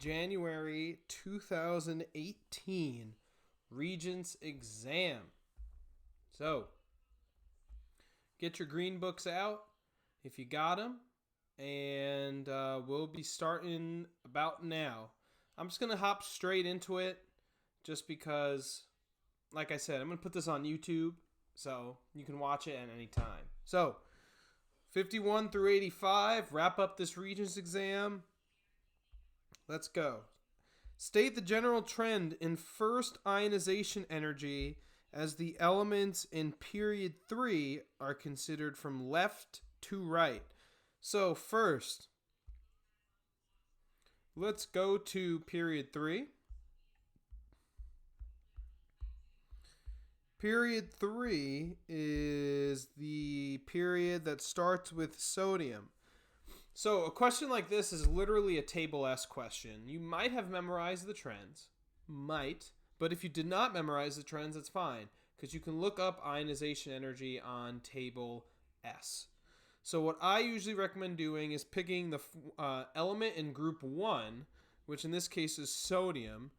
January 2018 Regents exam. So, get your green books out if you got them, and we'll be starting about now. I'm just going to hop straight into it just because, like I said, I'm going to put this on YouTube so you can watch it at any time. So, 51 through 85, wrap up this Regents exam. Let's go. State the general trend in first ionization energy as the elements in period 3 are considered from left to right. So first, let's go to period 3. Period 3 is the period that starts with sodium. So a question like this is literally a table S question. You might have memorized the trends. Might. But if you did not memorize the trends, that's fine, because you can look up ionization energy on table S. So what I usually recommend doing is picking the element in group 1, which in this case is sodium,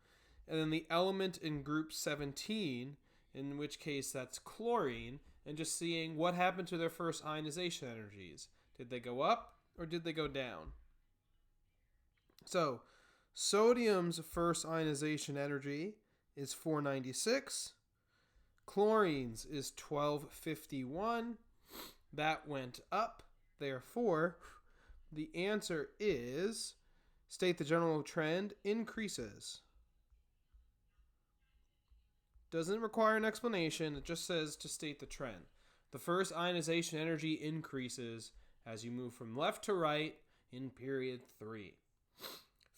and then the element in group 17, in which case that's chlorine, and just seeing what happened to their first ionization energies. Did they go up or did they go down? So sodium's first ionization energy is 496. Chlorine's is 1251. That went up. Therefore, the answer is, state the general trend, increases. Doesn't require an explanation. It just says to state the trend. The first ionization energy increases as you move from left to right in period 3.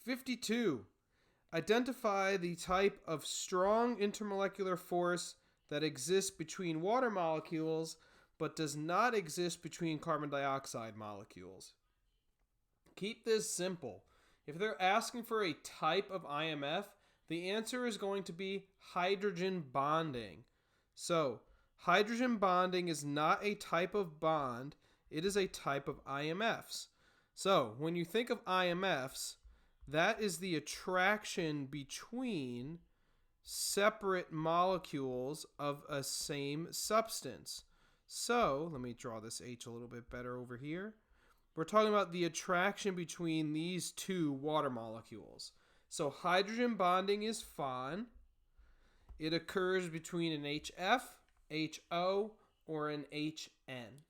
52. Identify the type of strong intermolecular force that exists between water molecules but does not exist between carbon dioxide molecules. Keep this simple. If they're asking for a type of IMF, the answer is going to be hydrogen bonding. So, hydrogen bonding is not a type of bond, it is a type of IMFs. So, when you think of IMFs, that is the attraction between separate molecules of a same substance. So, let me draw this H a little bit better over here. We're talking about the attraction between these two water molecules. So, hydrogen bonding is fun. It occurs between an HF, HO, or an HN.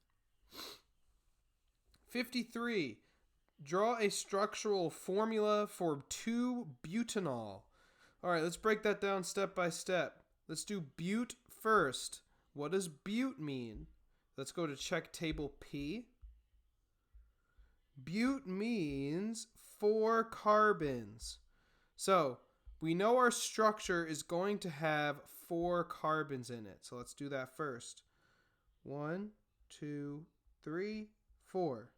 53. Draw a structural formula for 2-butanol. All right, let's break that down step by step. Let's do bute first. What does bute mean? Let's go to check table P. Bute means 4 carbons. So we know our structure is going to have 4 carbons in it. So let's do that first. 1, 2, 3, 4.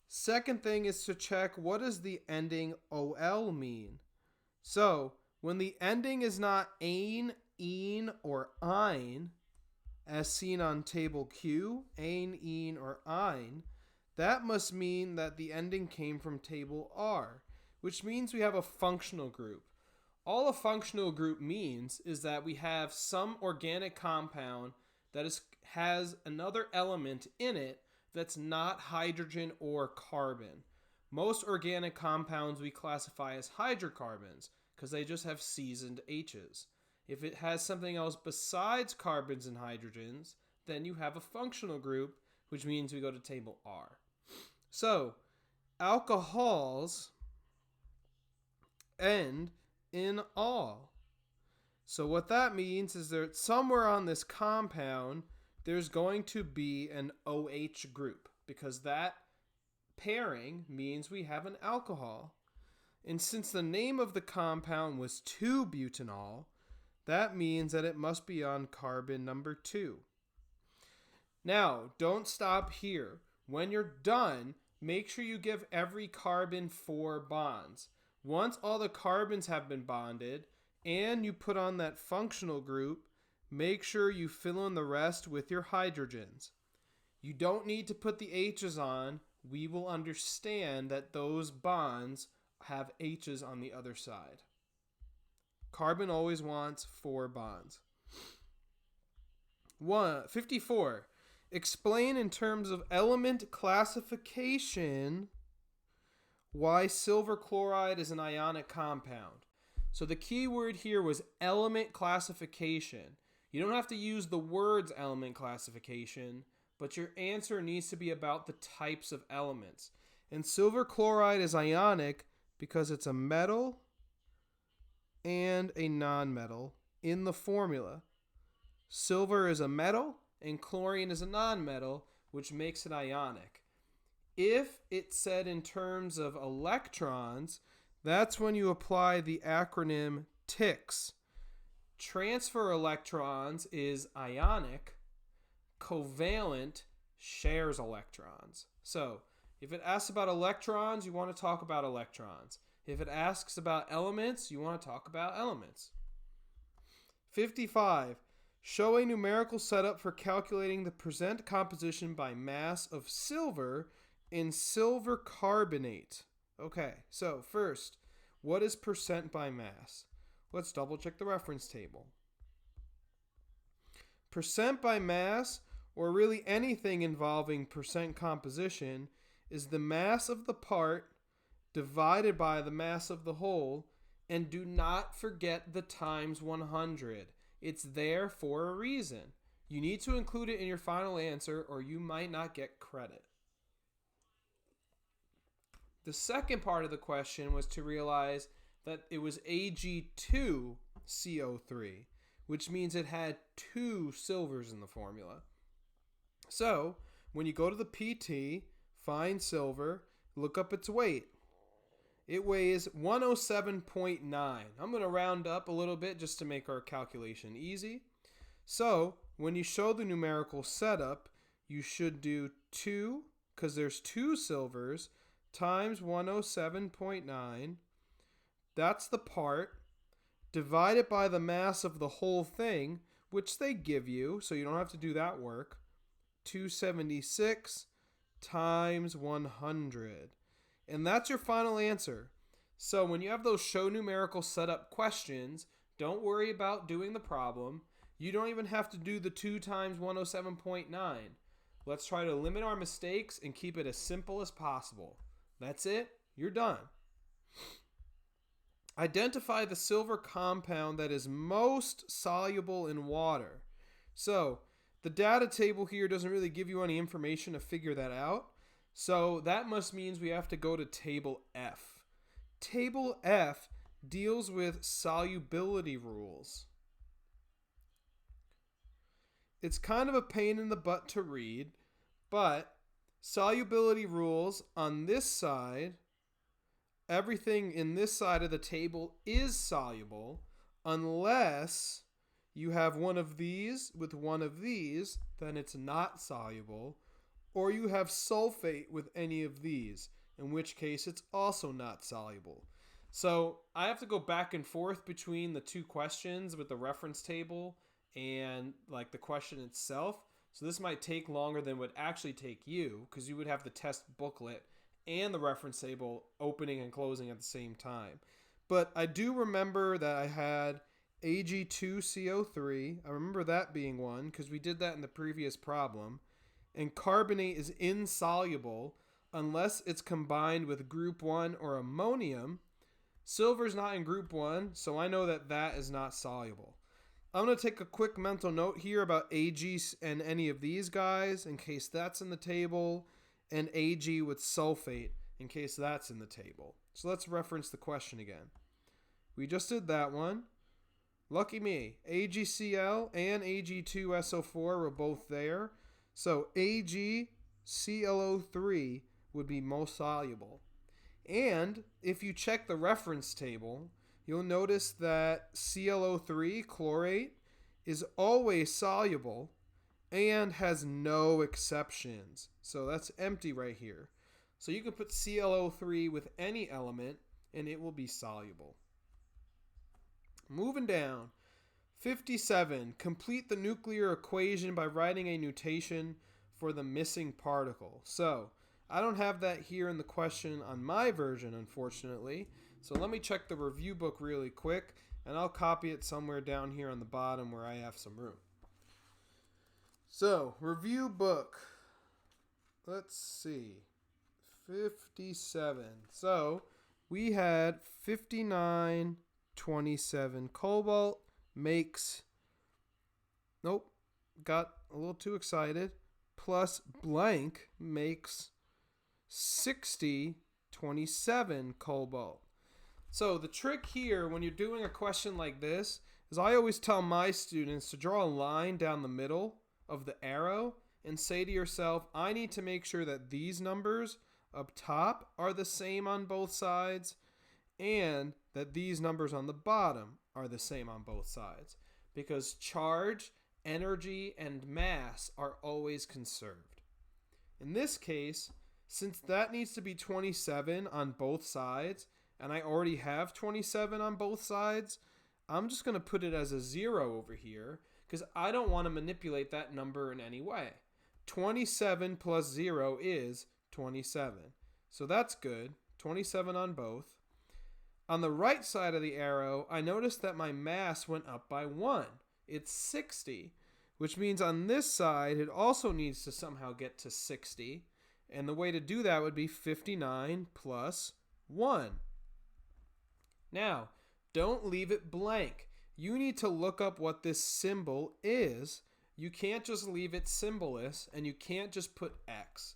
Second thing is to check, what does the ending OL mean? So when the ending is not ane, ene, or ine, as seen on table Q, ane, ene, or ine, that must mean that the ending came from table R, which means we have a functional group. All a functional group means is that we have some organic compound that has another element in it that's not hydrogen or carbon. Most organic compounds we classify as hydrocarbons because they just have C's and H's. If it has something else besides carbons and hydrogens, then you have a functional group, which means we go to table R. So, alcohols end in -all. So what that means is that somewhere on this compound, there's going to be an OH group, because that pairing means we have an alcohol. And since the name of the compound was 2-butanol, that means that it must be on carbon number 2. Now, don't stop here. When you're done, make sure you give every carbon 4 bonds. Once all the carbons have been bonded and you put on that functional group, make sure you fill in the rest with your hydrogens. You don't need to put the H's on. We will understand that those bonds have H's on the other side. Carbon always wants 4 bonds. 54. Explain in terms of element classification why silver chloride is an ionic compound. So the key word here was element classification. You don't have to use the words element classification, but your answer needs to be about the types of elements. And silver chloride is ionic because it's a metal and a nonmetal in the formula. Silver is a metal and chlorine is a nonmetal, which makes it ionic. If it's said in terms of electrons, that's when you apply the acronym TICS. Transfer electrons is ionic. Covalent shares electrons. So, if it asks about electrons, you want to talk about electrons. If it asks about elements, you want to talk about elements. 55. Show a numerical setup for calculating the percent composition by mass of silver in silver carbonate. Okay, so first, what is percent by mass? Let's double check the reference table. Percent by mass, or really anything involving percent composition, is the mass of the part divided by the mass of the whole, and do not forget the times 100. It's there for a reason. You need to include it in your final answer or you might not get credit. The second part of the question was to realize that it was Ag2CO3, which means it had 2 silvers in the formula. So, when you go to the PT, find silver, look up its weight. It weighs 107.9. I'm going to round up a little bit just to make our calculation easy. So, when you show the numerical setup, you should do 2, because there's 2 silvers, times 107.9. That's the part. Divide it by the mass of the whole thing, which they give you, so you don't have to do that work. 276 times 100. And that's your final answer. So when you have those show numerical setup questions, don't worry about doing the problem. You don't even have to do the 2 times 107.9. Let's try to limit our mistakes and keep it as simple as possible. That's it. You're done. Identify the silver compound that is most soluble in water. So the data table here doesn't really give you any information to figure that out. So that must means we have to go to table F. Table F deals with solubility rules. It's kind of a pain in the butt to read, but solubility rules on this side, everything in this side of the table is soluble unless you have one of these with one of these, then it's not soluble. Or you have sulfate with any of these, in which case it's also not soluble. So I have to go back and forth between the 2 questions with the reference table and like the question itself. So this might take longer than would actually take you, because you would have the test booklet and the reference table opening and closing at the same time. But I do remember that I had Ag2CO3. I remember that being one because we did that in the previous problem. And carbonate is insoluble unless it's combined with group 1 or ammonium. Silver's not in group 1, so I know that that is not soluble. I'm going to take a quick mental note here about Ag and any of these guys in case that's in the table, and Ag with sulfate in case that's in the table. So let's reference the question again. We just did that one. Lucky me, AgCl and Ag2SO4 were both there. So AgClO3 would be most soluble. And if you check the reference table, you'll notice that ClO3, chlorate, is always soluble and has no exceptions. So that's empty right here. So you can put ClO3 with any element and it will be soluble. Moving down. 57. Complete the nuclear equation by writing a notation for the missing particle. So, I don't have that here in the question on my version, unfortunately. So let me check the review book really quick, and I'll copy it somewhere down here on the bottom where I have some room. So, review book. Let's see. 57. So, we had 5927 cobalt makes... Nope. Got a little too excited. Plus blank makes 6027 cobalt. So the trick here when you're doing a question like this is I always tell my students to draw a line down the middle of the arrow and say to yourself, I need to make sure that these numbers up top are the same on both sides and that these numbers on the bottom are the same on both sides, because charge, energy, and mass are always conserved. In this case, since that needs to be 27 on both sides, and I already have 27 on both sides, I'm just going to put it as a 0 over here because I don't want to manipulate that number in any way. 27 plus 0 is 27. So that's good. 27 on both. On the right side of the arrow, I noticed that my mass went up by 1. It's 60, which means on this side, it also needs to somehow get to 60. And the way to do that would be 59 plus 1. Now, don't leave it blank. You need to look up what this symbol is. You can't just leave it symbolless, and you can't just put X.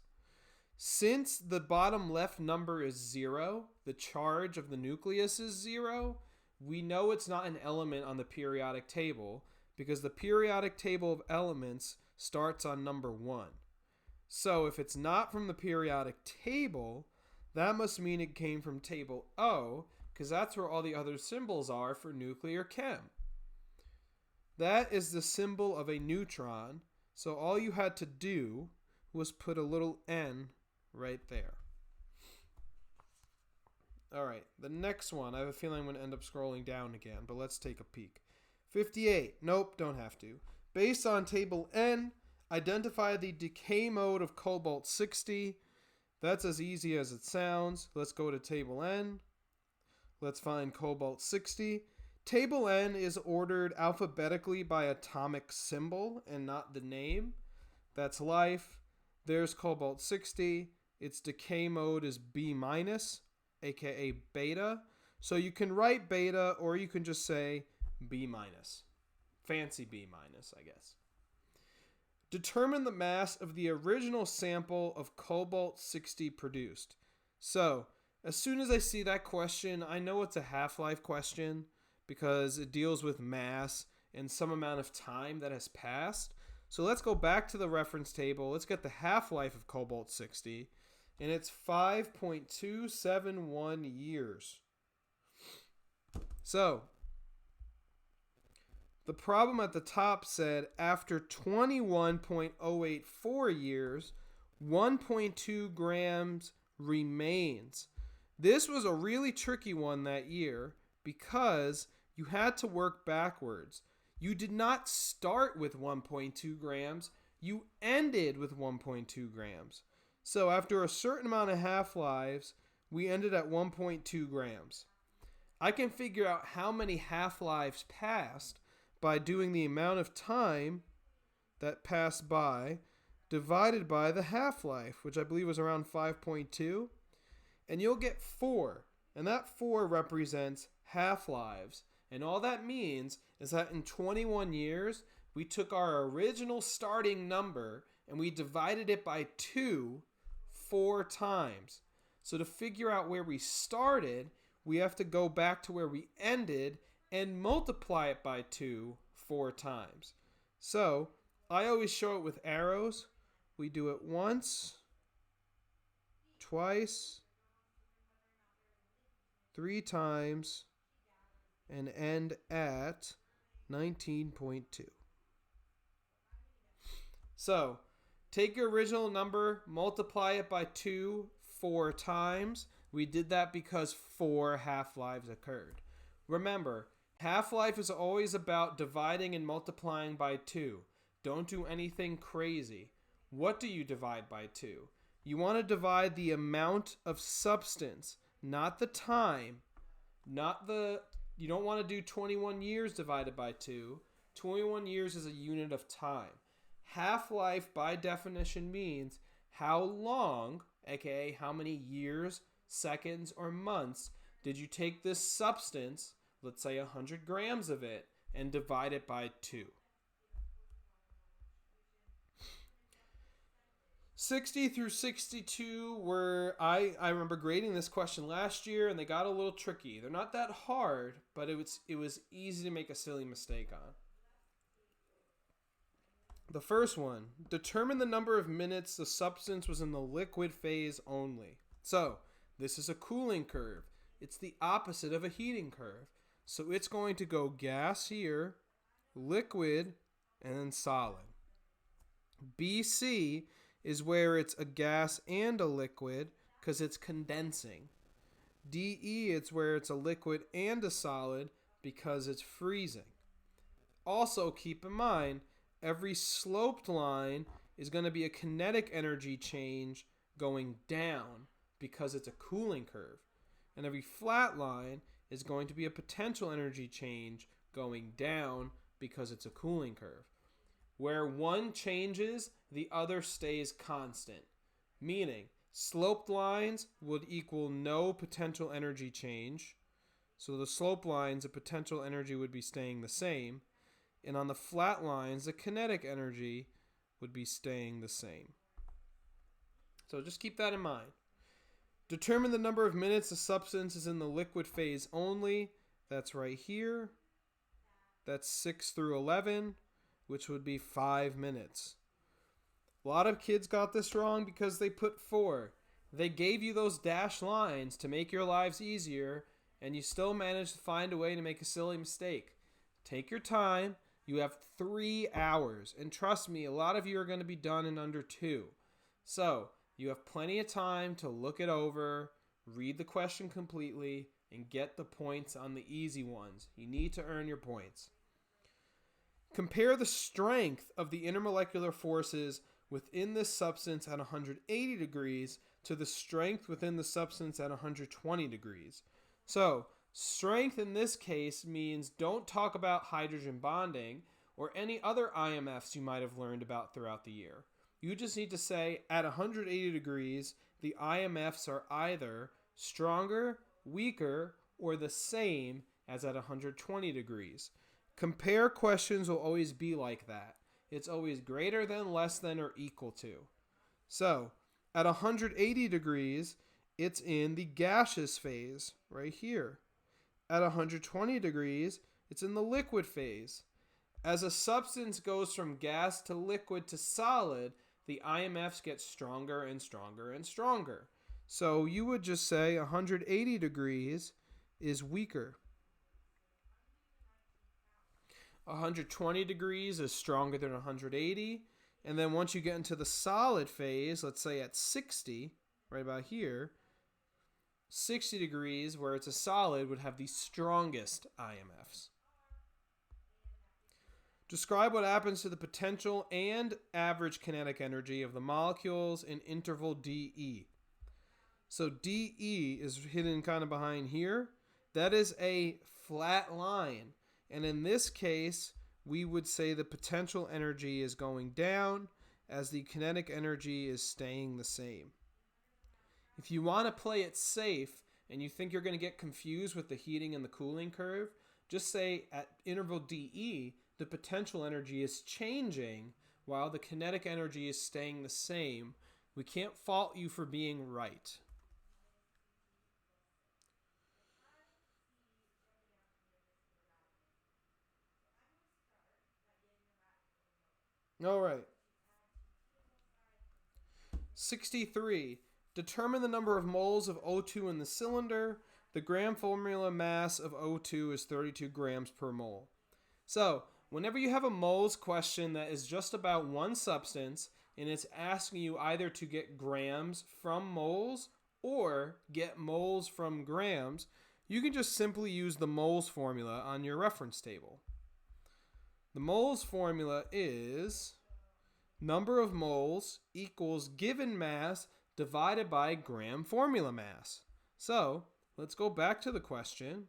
Since the bottom left number is 0, the charge of the nucleus is 0, we know it's not an element on the periodic table because the periodic table of elements starts on number 1. So if it's not from the periodic table, that must mean it came from table O, because that's where all the other symbols are for nuclear chem. That is the symbol of a neutron, so all you had to do was put a little N right there. Alright, the next one, I have a feeling I'm going to end up scrolling down again, but let's take a peek. 58, nope, don't have to. Based on table N, identify the decay mode of cobalt 60. That's as easy as it sounds. Let's go to table N. Let's find cobalt 60. Table N is ordered alphabetically by atomic symbol and not the name. That's life. There's cobalt 60. Its decay mode is B-, aka beta. So you can write beta or you can just say B-. Fancy B-, I guess. Determine the mass of the original sample of cobalt 60 produced. So, as soon as I see that question, I know it's a half-life question because it deals with mass and some amount of time that has passed. So let's go back to the reference table. Let's get the half-life of cobalt 60, and it's 5.271 years. So, the problem at the top said after 21.084 years, 1.2 grams remains. This was a really tricky one that year because you had to work backwards. You did not start with 1.2 grams. You ended with 1.2 grams. So after a certain amount of half-lives, we ended at 1.2 grams. I can figure out how many half-lives passed by doing the amount of time that passed by divided by the half-life, which I believe was around 5.2. And you'll get 4. And that 4 represents half-lives. And all that means is that in 21 years, we took our original starting number and we divided it by 2 4 times. So to figure out where we started, we have to go back to where we ended and multiply it by 2 4 times. So I always show it with arrows. We do it once, twice, 3 times, and end at 19.2. So, take your original number, multiply it by 2 4 times. We did that because 4 half-lives occurred. Remember, half-life is always about dividing and multiplying by 2. Don't do anything crazy. What do you divide by 2? You want to divide the amount of substance, not the time, you don't want to do 21 years divided by 2. 21 years is a unit of time. Half-life, by definition, means how long, aka how many years, seconds, or months did you take this substance, let's say 100 grams of it, and divide it by 2. 60 through 62 were, I remember grading this question last year, and they got a little tricky. They're not that hard, but it was easy to make a silly mistake on. The first one, determine the number of minutes the substance was in the liquid phase only. So, this is a cooling curve. It's the opposite of a heating curve. So it's going to go gas here, liquid, and then solid. BC is where it's a gas and a liquid because it's condensing. DE, it's where it's a liquid and a solid because it's freezing. Also, keep in mind, every sloped line is going to be a kinetic energy change going down because it's a cooling curve. And every flat line is going to be a potential energy change going down because it's a cooling curve. Where one changes, the other stays constant. Meaning, sloped lines would equal no potential energy change. So the slope lines, the potential energy would be staying the same. And on the flat lines, the kinetic energy would be staying the same. So just keep that in mind. Determine the number of minutes the substance is in the liquid phase only. That's right here. That's 6 through 11, which would be 5 minutes. A lot of kids got this wrong because they put 4. They gave you those dashed lines to make your lives easier, and you still managed to find a way to make a silly mistake. Take your time. You have 3 hours. And trust me, a lot of you are going to be done in under 2. So, you have plenty of time to look it over, read the question completely, and get the points on the easy ones. You need to earn your points. Compare the strength of the intermolecular forces within this substance at 180 degrees to the strength within the substance at 120 degrees. So, strength in this case means don't talk about hydrogen bonding or any other IMFs you might have learned about throughout the year. You just need to say at 180 degrees, the IMFs are either stronger, weaker, or the same as at 120 degrees. Compare questions will always be like that. It's always greater than, less than, or equal to. So, at 180 degrees, it's in the gaseous phase, right here. At 120 degrees, it's in the liquid phase. As a substance goes from gas to liquid to solid, the IMFs get stronger and stronger and stronger. So you would just say 180 degrees is weaker. 120 degrees is stronger than 180. And then once you get into the solid phase, let's say at 60, right about here, 60 degrees, where it's a solid, would have the strongest IMFs. Describe what happens to the potential and average kinetic energy of the molecules in interval DE. So DE is hidden kind of behind here. That is a flat line. And in this case, we would say the potential energy is going down as the kinetic energy is staying the same. If you want to play it safe and you think you're going to get confused with the heating and the cooling curve, just say at interval DE, the potential energy is changing while the kinetic energy is staying the same. We can't fault you for being right. All right. 63. Determine the number of moles of O2 in the cylinder. The gram formula mass of O2 is 32 grams per mole. So, whenever you have a moles question that is just about one substance and it's asking you either to get grams from moles or get moles from grams, you can just simply use the moles formula on your reference table. The moles formula is number of moles equals given mass divided by gram formula mass. So let's go back to the question.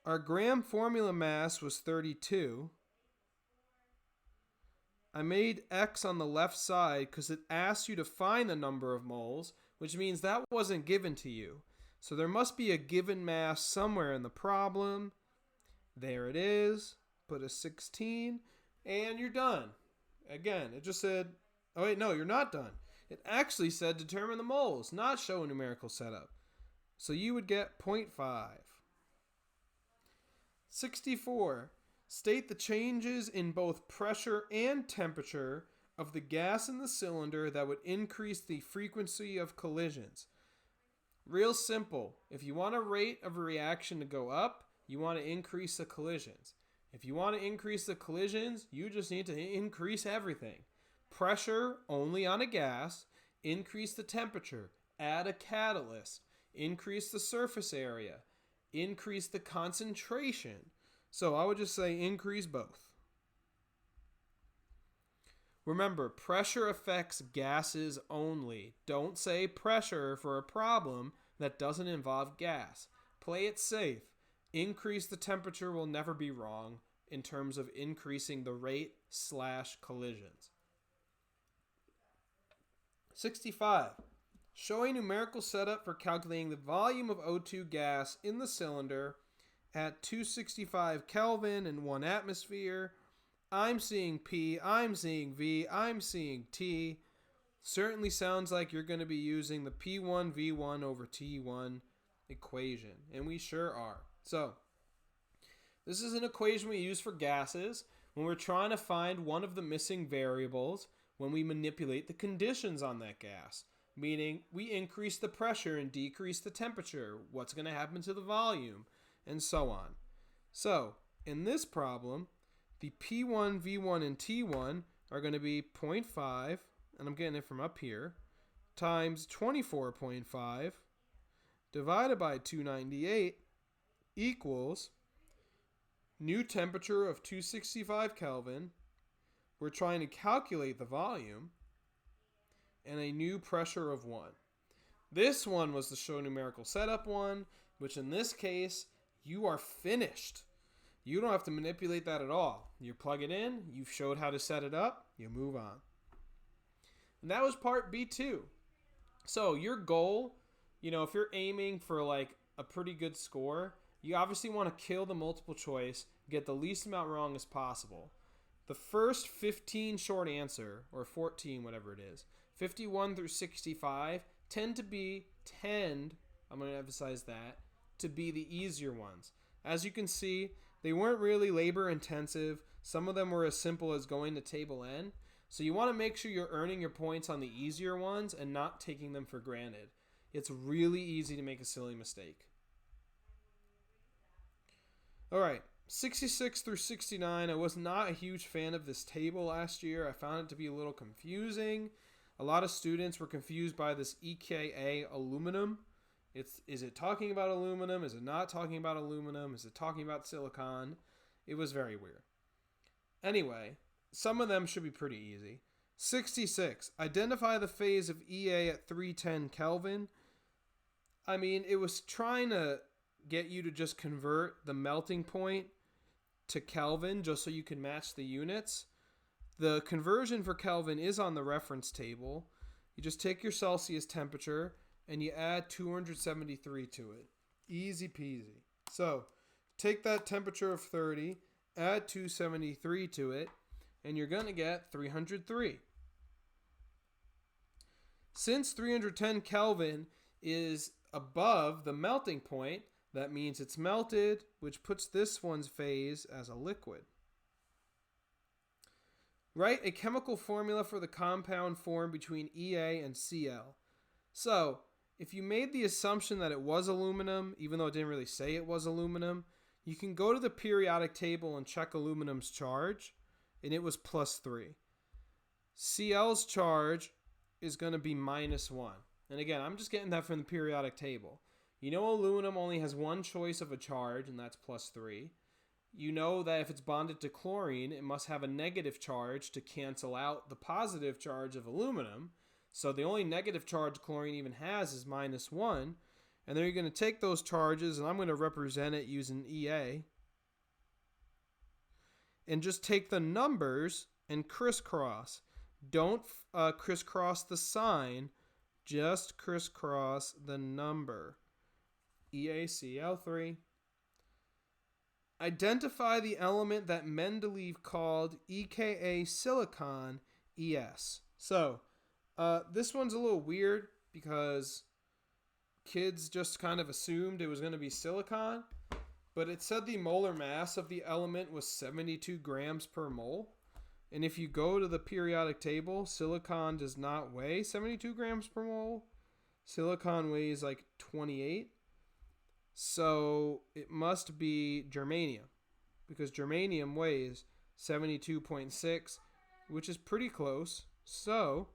Our gram formula mass was 32. I made X on the left side because it asked you to find the number of moles, which means that wasn't given to you. So there must be a given mass somewhere in the problem. There it is. Put a 16, and you're done. Again, it just said, oh wait, no, you're not done. It actually said determine the moles, not show a numerical setup. So you would get 0.5. 64. State the changes in both pressure and temperature of the gas in the cylinder that would increase the frequency of collisions. Real simple. If you want a rate of a reaction to go up, you want to increase the collisions. If you want to increase the collisions, you just need to increase everything. Pressure only on a gas, increase the temperature, add a catalyst, increase the surface area, increase the concentration. So I would just say increase both. Remember, pressure affects gases only. Don't say pressure for a problem that doesn't involve gas. Play it safe. Increase the temperature will never be wrong in terms of increasing the rate/collisions. 65. Show a numerical setup for calculating the volume of O2 gas in the cylinder at 265 Kelvin and 1 atmosphere. I'm seeing P, I'm seeing V, I'm seeing T. Certainly sounds like you're going to be using the P1 V1 over T1 equation, and we sure are. So, this is an equation we use for gases when we're trying to find one of the missing variables when we manipulate the conditions on that gas. Meaning, we increase the pressure and decrease the temperature. What's going to happen to the volume? And so on. So, in this problem, the P1, V1, and T1 are going to be 0.5, and I'm getting it from up here, times 24.5 divided by 298 equals new temperature of 265 Kelvin. We're trying to calculate the volume, and a new pressure of 1. This one was the show numerical setup one, which in this case, you are finished. You don't have to manipulate that at all. You plug it in, you've showed how to set it up, you move on. And that was part B2. So your goal, if you're aiming for like a pretty good score, you obviously want to kill the multiple choice, get the least amount wrong as possible. The first 15 short answer, or 14, whatever it is, 51 through 65, tend to be, I'm going to emphasize that, to be the easier ones. As you can see, they weren't really labor intensive. Some of them were as simple as going to table N. So you want to make sure you're earning your points on the easier ones and not taking them for granted. It's really easy to make a silly mistake. All right, 66 through 69. I was not a huge fan of this table last year. I found it to be a little confusing. A lot of students were confused by this EKA aluminum. Is it talking about aluminum? Is it not talking about aluminum? Is it talking about silicon? It was very weird. Anyway, some of them should be pretty easy. 66. Identify the phase of EA at 310 Kelvin. I mean, it was trying to get you to just convert the melting point to Kelvin just so you can match the units. The conversion for Kelvin is on the reference table. You just take your Celsius temperature and you add 273 to it. Easy peasy. So, take that temperature of 30, add 273 to it, and you're going to get 303. Since 310 Kelvin is above the melting point, that means it's melted, which puts this one's phase as a liquid. Write a chemical formula for the compound formed between EA and Cl. So, if you made the assumption that it was aluminum, even though it didn't really say it was aluminum, you can go to the periodic table and check aluminum's charge, and it was +3. Cl's charge is going to be -1. And again, I'm just getting that from the periodic table. You know aluminum only has one choice of a charge, and that's +3. You know that if it's bonded to chlorine, it must have a negative charge to cancel out the positive charge of aluminum. So the only negative charge chlorine even has is -1. And then you're going to take those charges, and I'm going to represent it using EA. And just take the numbers and crisscross. Don't crisscross the sign, just crisscross the number. EaCl3. Identify the element that Mendeleev called EKA silicon ES. So, this one's a little weird because kids just kind of assumed it was going to be silicon, but it said the molar mass of the element was 72 grams per mole. And if you go to the periodic table, silicon does not weigh 72 grams per mole. Silicon weighs like 28. So it must be germanium, because germanium weighs 72.6, which is pretty close. So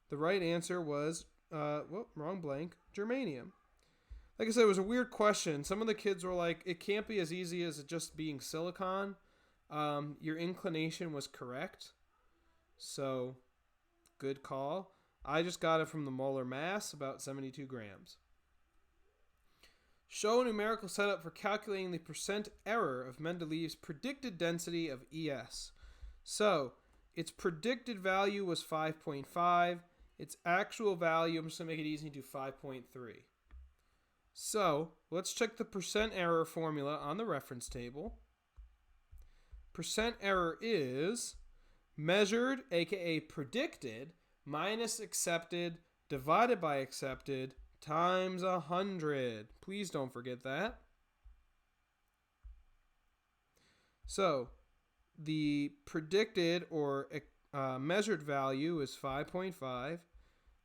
the right answer was, wrong blank, germanium. Like I said, it was a weird question. Some of the kids were like, it can't be as easy as it just being silicon. Your inclination was correct. So good call. I just got it from the molar mass, about 72 grams. Show a numerical setup for calculating the percent error of Mendeleev's predicted density of ES. So, its predicted value was 5.5. Its actual value, I'm just going to make it easy, to 5.3. So, let's check the percent error formula on the reference table. Percent error is measured, aka predicted, minus accepted, divided by accepted, times 100. Please don't forget that. So, the predicted or measured value is 5.5.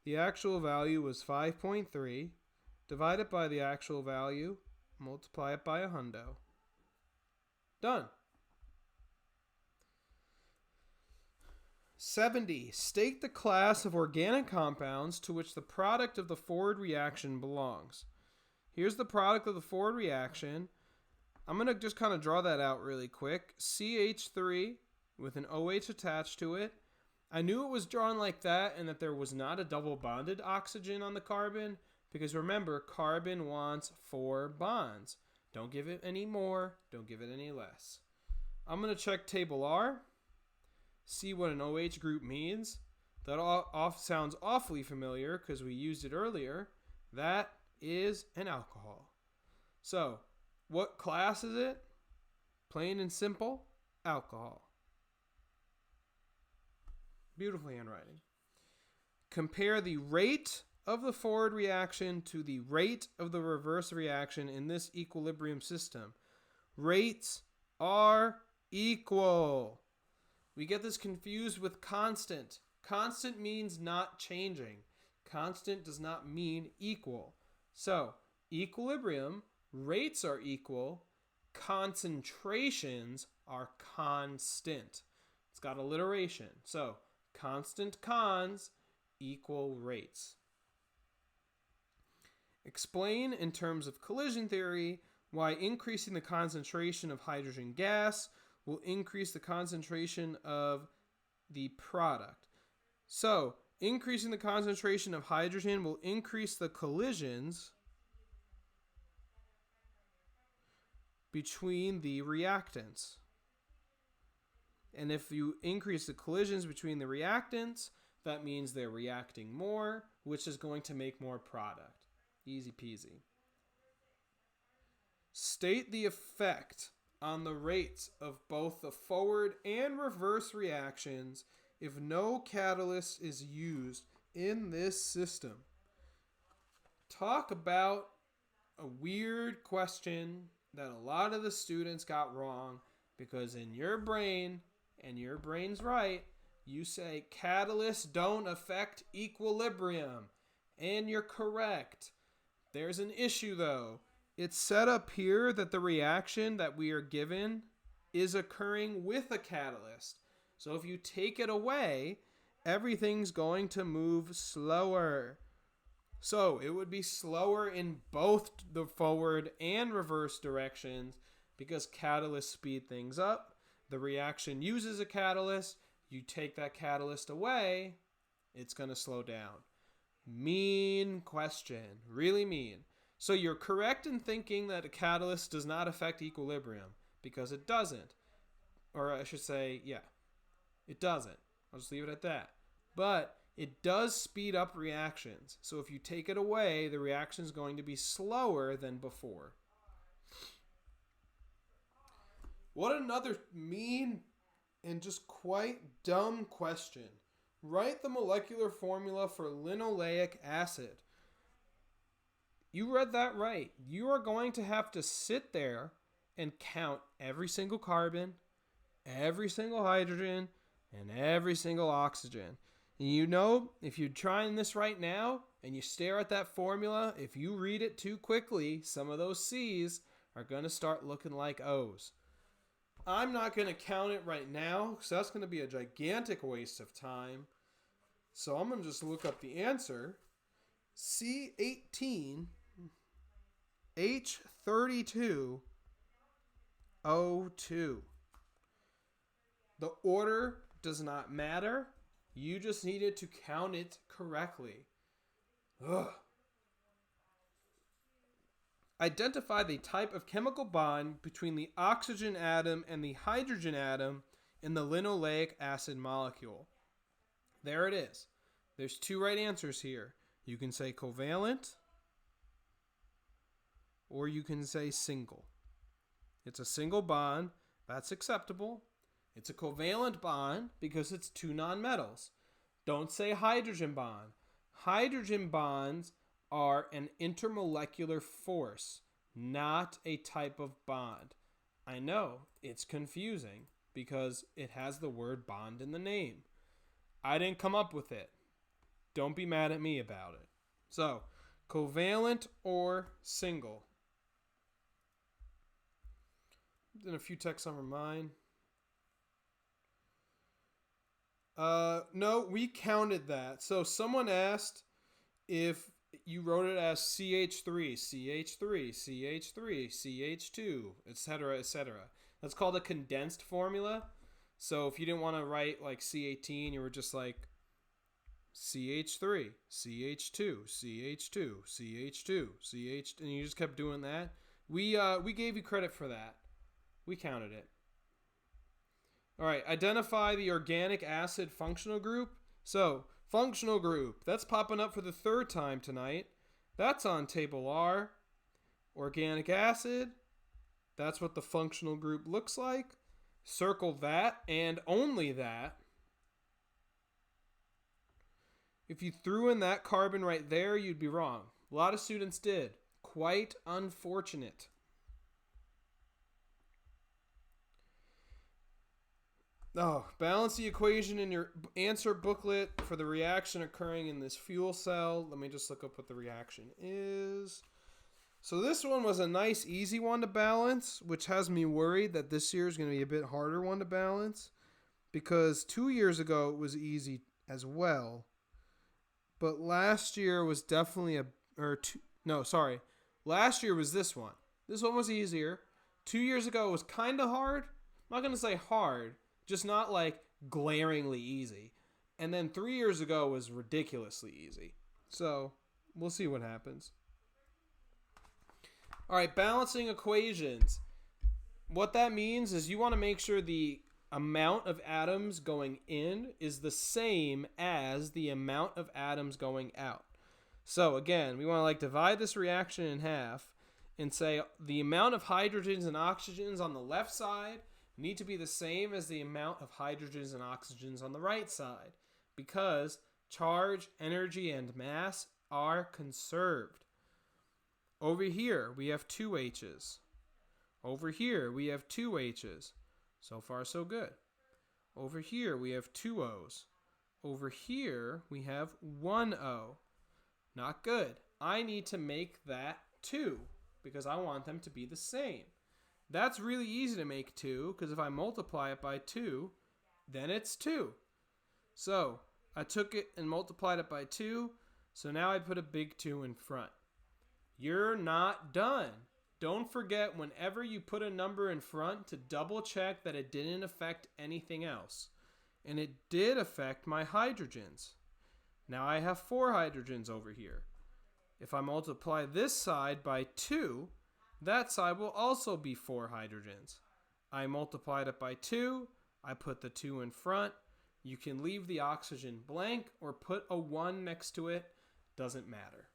The actual value was 5.3. Divide it by the actual value. Multiply it by 100. Done. 70. State the class of organic compounds to which the product of the forward reaction belongs. Here's the product of the forward reaction. I'm going to just kind of draw that out really quick. CH3 with an OH attached to it. I knew it was drawn like that and that there was not a double bonded oxygen on the carbon, because remember, carbon wants 4 bonds. Don't give it any more, don't give it any less. I'm going to check table R. See what an OH group means. That sounds awfully familiar because we used it earlier. That is an alcohol. So, what class is it? Plain and simple, alcohol. Beautiful handwriting. Compare the rate of the forward reaction to the rate of the reverse reaction in this equilibrium system. Rates are equal. We get this confused with constant. Constant means not changing. Constant does not mean equal. So, equilibrium, rates are equal, concentrations are constant. It's got alliteration. So, constant cons equal rates. Explain in terms of collision theory why increasing the concentration of hydrogen gas will increase the concentration of the product. So, increasing the concentration of hydrogen will increase the collisions between the reactants. And if you increase the collisions between the reactants, that means they're reacting more, which is going to make more product. Easy peasy. State the effect on the rates of both the forward and reverse reactions if no catalyst is used in this system. Talk about a weird question that a lot of the students got wrong, because in your brain, and your brain's right, you say catalysts don't affect equilibrium, and you're correct. There's an issue though. It's set up here that the reaction that we are given is occurring with a catalyst. So if you take it away, everything's going to move slower. So it would be slower in both the forward and reverse directions because catalysts speed things up. The reaction uses a catalyst. You take that catalyst away, it's going to slow down. Mean question. Really mean. So you're correct in thinking that a catalyst does not affect equilibrium, because it doesn't. Or I should say, yeah, it doesn't. I'll just leave it at that. But it does speed up reactions. So if you take it away, the reaction is going to be slower than before. What another mean and just quite dumb question. Write the molecular formula for linoleic acid. You read that right. You are going to have to sit there and count every single carbon, every single hydrogen, and every single oxygen. And you know, if you're trying this right now and you stare at that formula, if you read it too quickly, some of those C's are going to start looking like O's. I'm not going to count it right now because that's going to be a gigantic waste of time. So I'm going to just look up the answer. C18, H32, O2. The order does not matter. You just needed to count it correctly. Ugh. Identify the type of chemical bond between the oxygen atom and the hydrogen atom in the linoleic acid molecule. There it is. There's two right answers here. You can say covalent, or you can say single. It's a single bond. That's acceptable. It's a covalent bond because it's two nonmetals. Don't say hydrogen bond. Hydrogen bonds are an intermolecular force, not a type of bond. I know, it's confusing because it has the word bond in the name. I didn't come up with it. Don't be mad at me about it. So, covalent or single. Then a few texts on mine. No, we counted that. So someone asked if you wrote it as CH3, CH3, CH3, CH2, etc., etc. That's called a condensed formula. So if you didn't want to write like C18, you were just like CH3, CH2, CH2, CH2, CH, and you just kept doing that. We gave you credit for that. We counted it. All right, identify the organic acid functional group. So, functional group, that's popping up for the third time tonight. That's on table R. Organic acid, that's what the functional group looks like. Circle that and only that. If you threw in that carbon right there, you'd be wrong. A lot of students did. Quite unfortunate. Oh, balance the equation in your answer booklet for the reaction occurring in this fuel cell. Let me just look up what the reaction is. So this one was a nice, easy one to balance, which has me worried that this year is going to be a bit harder one to balance, because 2 years ago it was easy as well. But last year was definitely last year was this one. This one was easier. 2 years ago it was kind of hard. I'm not going to say hard. Just not like glaringly easy. And then 3 years ago was ridiculously easy. So we'll see what happens. All right, balancing equations. What that means is you want to make sure the amount of atoms going in is the same as the amount of atoms going out. So again, we want to like divide this reaction in half and say the amount of hydrogens and oxygens on the left side need to be the same as the amount of hydrogens and oxygens on the right side, because charge, energy, and mass are conserved. Over here, we have 2 H's. Over here, we have 2 H's. So far, so good. Over here, we have 2 O's. Over here, we have 1 O. Not good. I need to make that 2 because I want them to be the same. That's really easy to make 2, because if I multiply it by 2, then it's 2. So I took it and multiplied it by 2, so now I put a big 2 in front. You're not done. Don't forget, whenever you put a number in front, to double check that it didn't affect anything else. And it did affect my hydrogens. Now I have 4 hydrogens over here. If I multiply this side by 2, that side will also be 4 hydrogens. I multiplied it by 2. I put the 2 in front. You can leave the oxygen blank or put a 1 next to it. Doesn't matter.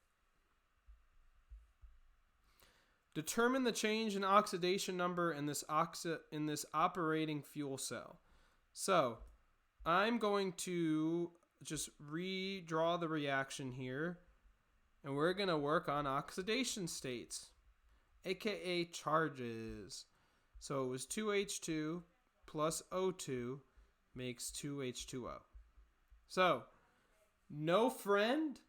Determine the change in oxidation number in this operating fuel cell. So I'm going to just redraw the reaction here, and we're going to work on oxidation states, aka charges. So it was 2H2 plus O2 makes 2H2O. So no friend,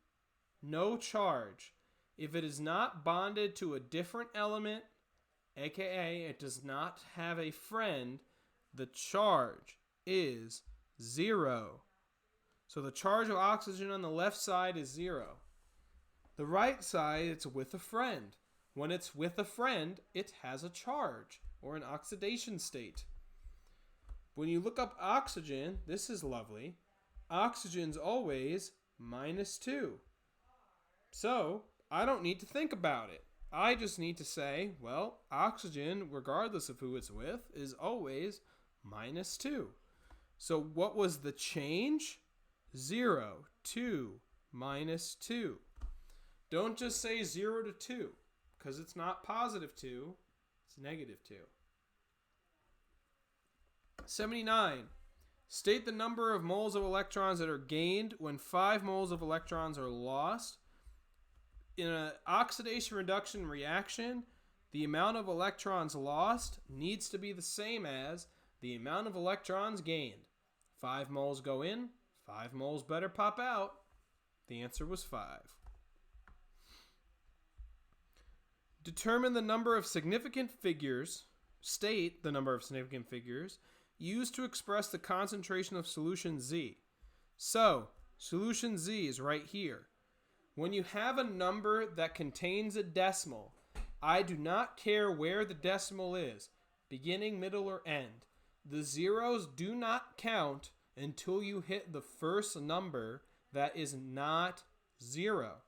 no charge. If it is not bonded to a different element, aka it does not have a friend, the charge is 0. So the charge of oxygen on the left side is 0. The right side, it's with a friend. When it's with a friend, it has a charge or an oxidation state. When you look up oxygen, this is lovely. Oxygen's always -2. So I don't need to think about it. I just need to say, well, oxygen, regardless of who it's with, is always -2. So what was the change? 0, 2, -2. Don't just say 0 to 2, because it's not +2, it's -2. 79. State the number of moles of electrons that are gained when 5 moles of electrons are lost. In an oxidation reduction reaction, the amount of electrons lost needs to be the same as the amount of electrons gained. 5 moles go in, 5 moles better pop out. The answer was 5. Determine the number of significant figures, state the number of significant figures, used to express the concentration of solution Z. So, solution Z is right here. When you have a number that contains a decimal, I do not care where the decimal is, beginning, middle, or end. The zeros do not count until you hit the first number that is not 0.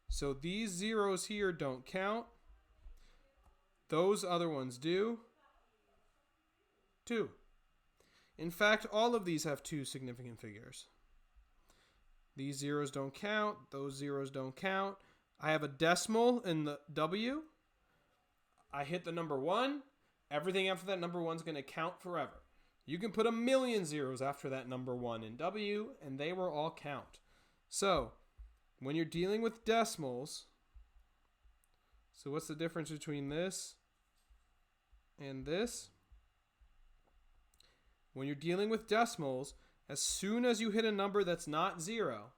So these zeros here don't count. Those other ones do. 2. In fact, all of these have 2 significant figures. These zeros don't count. Those zeros don't count. I have a decimal in the W. I hit the number 1. Everything after that number 1 is going to count forever. You can put 1,000,000 zeros after that number 1 in W, and they will all count. So, when you're dealing with decimals, so what's the difference between this and this? When you're dealing with decimals, as soon as you hit a number that's not 0,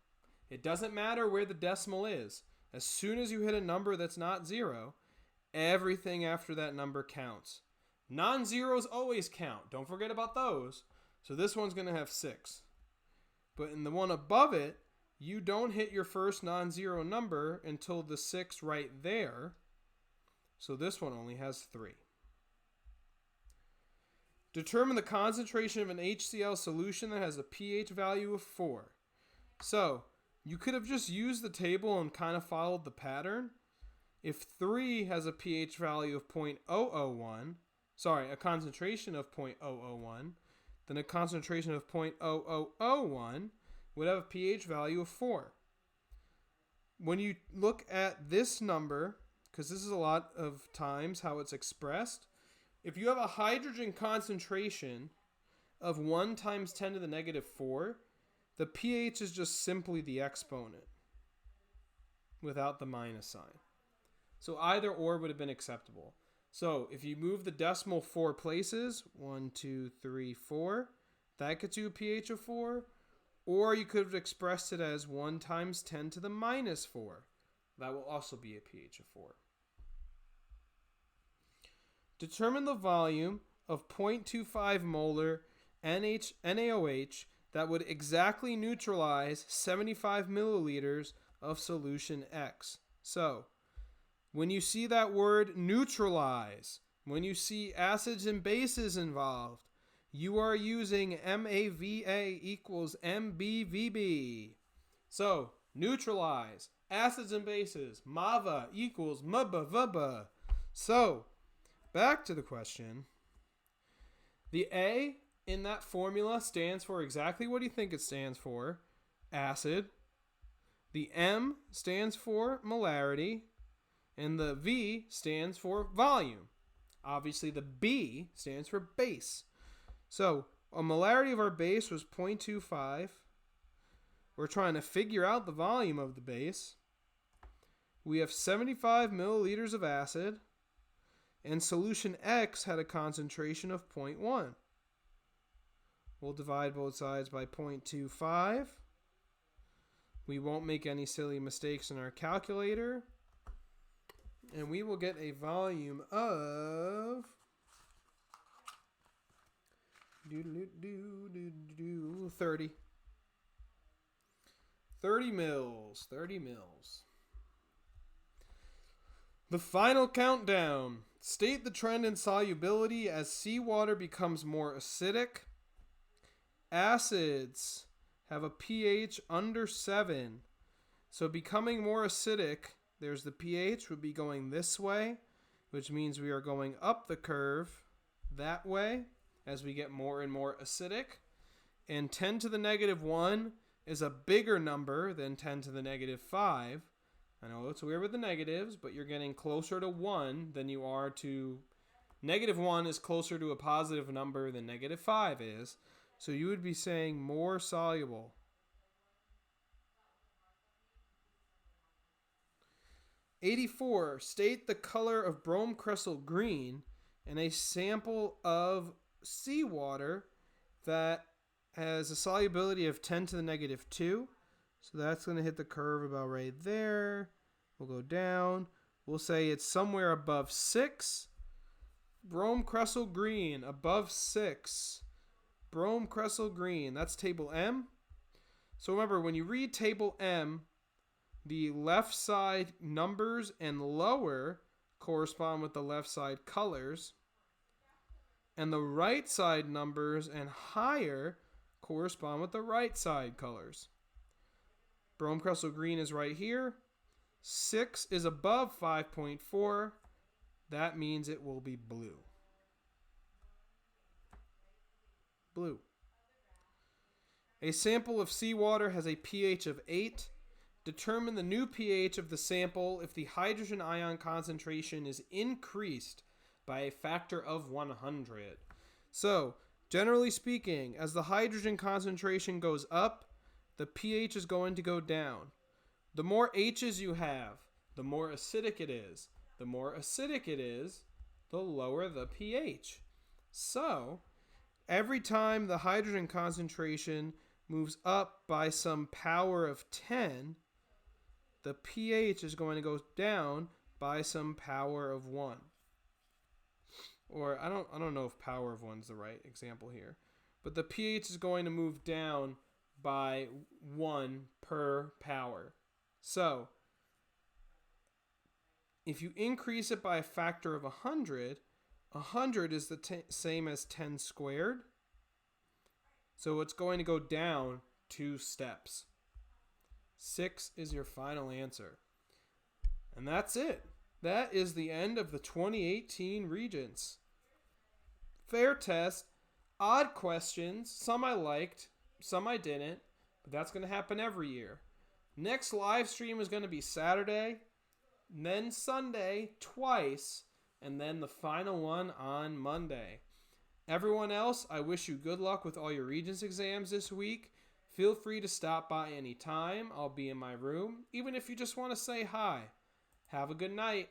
it doesn't matter where the decimal is. As soon as you hit a number that's not 0, everything after that number counts. Non-zeros always count. Don't forget about those. So this one's going to have 6. But in the one above it, you don't hit your first non-zero number until the 6 right there. So this one only has 3. Determine the concentration of an HCl solution that has a pH value of 4. So, you could have just used the table and kind of followed the pattern. If 3 has a pH value of 0.001, a concentration of 0.001, then a concentration of 0.0001 would have a pH value of 4. When you look at this number, because this is a lot of times how it's expressed, if you have a hydrogen concentration of 1 times 10 to the negative 4, the pH is just simply the exponent without the minus sign. So either or would have been acceptable. So if you move the decimal 4 places, 1, 2, 3, 4, that gets you a pH of 4. Or you could have expressed it as 1 times 10 to the minus 4. That will also be a pH of 4. Determine the volume of 0.25 molar NaOH that would exactly neutralize 75 milliliters of solution X. So, when you see that word neutralize, when you see acids and bases involved, you are using MAVA equals MBVB. So, neutralize. Acids and bases. Mava equals mubba vubba. So, back to the question. The A in that formula stands for exactly what you think it stands for. Acid. The M stands for molarity. And the V stands for volume. Obviously, the B stands for base. So, a molarity of our base was 0.25. We're trying to figure out the volume of the base. We have 75 milliliters of acid. And solution X had a concentration of 0.1. We'll divide both sides by 0.25. We won't make any silly mistakes in our calculator. And we will get a volume of 30. 30 mils. 30 mils. The final countdown. State the trend in solubility as seawater becomes more acidic. Acids have a pH under 7. So becoming more acidic, there's the pH would be going this way, which means we are going up the curve that way as we get more and more acidic. And 10 to the negative 1 is a bigger number than 10 to the negative 5. I know it's weird with the negatives, but you're getting closer to 1 than you are to... Negative 1 is closer to a positive number than negative 5 is. So you would be saying more soluble. 84. State the color of brome crystal green in a sample of seawater that has a solubility of 10 to the negative 2. So that's going to hit the curve about right there. We'll go down. We'll say it's somewhere above 6. Brome crystal green above 6. Brome crystal green. That's table M. So remember, when you read table M, the left side numbers and lower correspond with the left side colors. And the right side numbers and higher correspond with the right side colors. Brome crystal green is right here. 6 is above 5.4. That means it will be blue. Blue. A sample of seawater has a pH of 8. Determine the new pH of the sample if the hydrogen ion concentration is increased by a factor of 100. So, generally speaking, as the hydrogen concentration goes up, the pH is going to go down. The more H's you have, the more acidic it is. The more acidic it is, the lower the pH. So, every time the hydrogen concentration moves up by some power of 10, the pH is going to go down by some power of 1. Or I don't know if power of 1 is the right example here. But the pH is going to move down by 1 per power. So, if you increase it by a factor of 100, 100 is the same as 10 squared. So it's going to go down 2 steps. 6 is your final answer. And that's it. That is the end of the 2018 Regents. Fair test. Odd questions. Some I liked, some I didn't. But that's going to happen every year. Next live stream is going to be Saturday, and then Sunday twice, and then the final one on Monday. Everyone else, I wish you good luck with all your Regents exams this week. Feel free to stop by anytime. I'll be in my room, even if you just want to say hi. Have a good night.